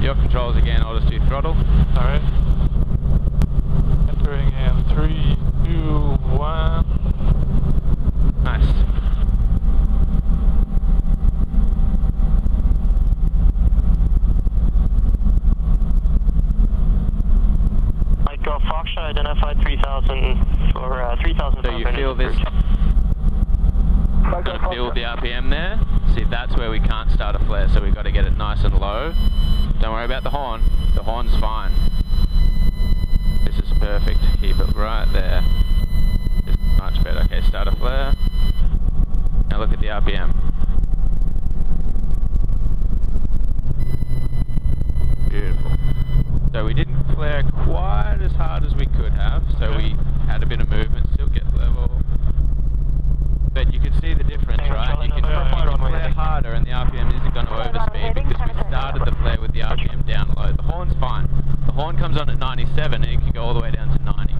Your controls again, I'll just do throttle. Alright. Entering in 3, 2, 1. Nice. Golf Foxtrot, identified 3000 for 3000. So you feel this? Gonna feel the RPM there. See, that's where we can't start a flare, so we've got to get it nice and low. Don't worry about the horn. The horn's fine. This is perfect. Keep it right there. This is much better. Okay, start a flare. Now look at the RPM. Beautiful. So we didn't flare quite as hard as we could have, so we had a bit of movement, still get level. But you can see the difference, right? You can flare harder and the RPM isn't going to overspeed because we started the flare with the RPM down low. The horn's fine. The horn comes on at 97 and it can go all the way down to 90.